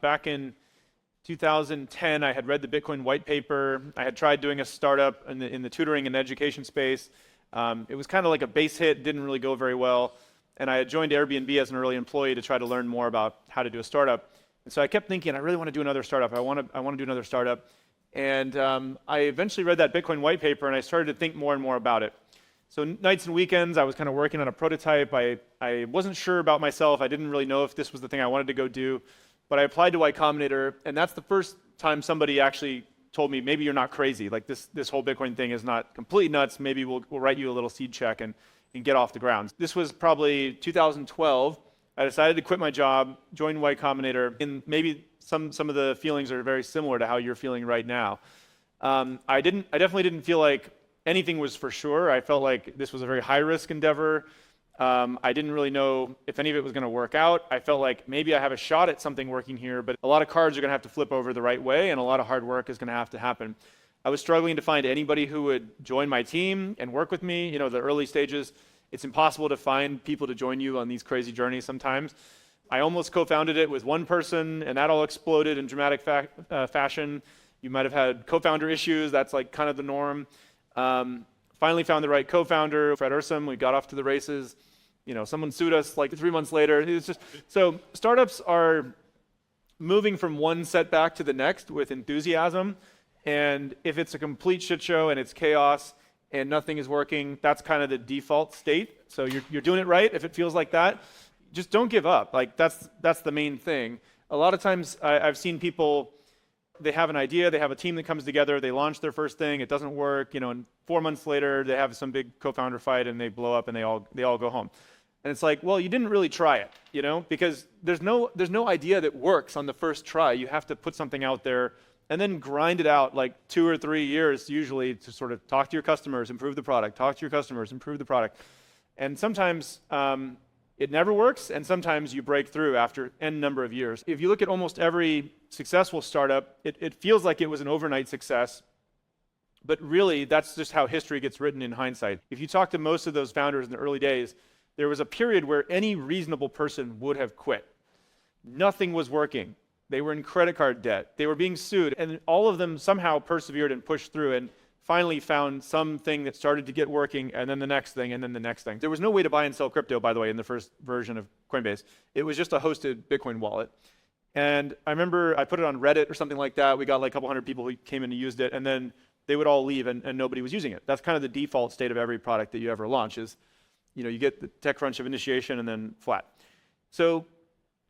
Back in 2010, I had read the Bitcoin white paper. I had tried doing a startup in the tutoring and education space. It was kind of like a base hit, didn't really go very well. And I had joined Airbnb as an early employee to try to learn more about how to do a startup. And so I kept thinking, I really want to do another startup. I want to do another startup. And I eventually read that Bitcoin white paper, and I started to think more and more about it. So nights and weekends, I was kind of working on a prototype. I wasn't sure about myself. I didn't really know if this was the thing I wanted to go do. But I applied to Y Combinator, and that's the first time somebody actually told me, maybe you're not crazy. Like this whole Bitcoin thing is not completely nuts. Maybe we'll write you a little seed check and get off the ground. This was probably 2012. I decided to quit my job, join Y Combinator, and maybe some of the feelings are very similar to how you're feeling right now. I definitely didn't feel like anything was for sure. I felt like this was a very high-risk endeavor. I didn't really know if any of it was going to work out. I felt like maybe I have a shot at something working here, but a lot of cards are going to have to flip over the right way, and a lot of hard work is going to have to happen. I was struggling to find anybody who would join my team and work with me. You know, the early stages, it's impossible to find people to join you on these crazy journeys sometimes. I almost co-founded it with one person, and that all exploded in dramatic fashion. You might have had co-founder issues. That's like kind of the norm. Finally found the right co-founder, Erhsam. We got off to the races. You know, someone sued us like 3 months later. It's just so startups are moving from one setback to the next with enthusiasm. And if it's a complete shit show and it's chaos and nothing is working, that's kind of the default state. So you're doing it right if it feels like that. Just don't give up. Like that's the main thing. A lot of times I've seen people, they have an idea, they have a team that comes together, they launch their first thing, it doesn't work, you know, and 4 months later they have some big co-founder fight and they blow up and they all go home. And it's like, well, you didn't really try it, you know, because there's no idea that works on the first try. You have to put something out there and then grind it out like 2 or 3 years usually to sort of talk to your customers, improve the product, talk to your customers, improve the product. And sometimes it never works, and sometimes you break through after n number of years. If you look at almost every successful startup, it feels like it was an overnight success, but really that's just how history gets written in hindsight. If you talk to most of those founders in the early days, there was a period where any reasonable person would have quit. Nothing was working. They were in credit card debt. They were being sued, and all of them somehow persevered and pushed through and finally found something that started to get working, and then the next thing, and then the next thing. There was no way to buy and sell crypto, by the way, in the first version of Coinbase. It was just a hosted Bitcoin wallet. And I remember I put it on Reddit or something like that. We got like a couple hundred people who came in and used it, and then they would all leave and nobody was using it. That's kind of the default state of every product that you ever launch is, you know, you get the tech crunch of initiation and then flat. So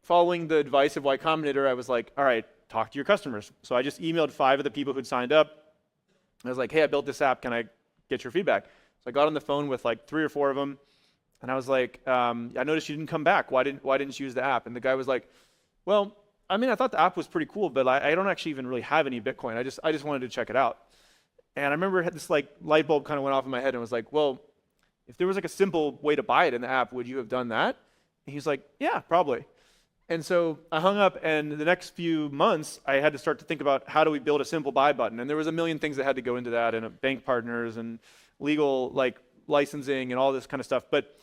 following the advice of Y Combinator, I was like, all right, talk to your customers. So I just emailed 5 of the people who'd signed up. I was like, hey, I built this app. Can I get your feedback? So I got on the phone with like 3 or 4 of them. And I was like, I noticed you didn't come back. Why didn't you use the app? And the guy was like, well, I mean, I thought the app was pretty cool, but I don't actually even really have any Bitcoin. I just wanted to check it out. And I remember this like light bulb kind of went off in my head and was like, well, if there was like a simple way to buy it in the app, would you have done that? And he's like, yeah, probably. And so I hung up, and the next few months, I had to start to think about how do we build a simple buy button. And there was a million things that had to go into that, and bank partners and legal like licensing and all this kind of stuff. But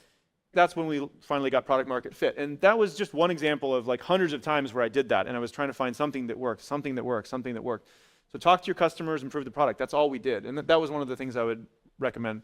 that's when we finally got product market fit. And that was just one example of like hundreds of times where I did that. And I was trying to find something that worked, something that worked, something that worked. So talk to your customers, improve the product. That's all we did. And that was one of the things I would recommend.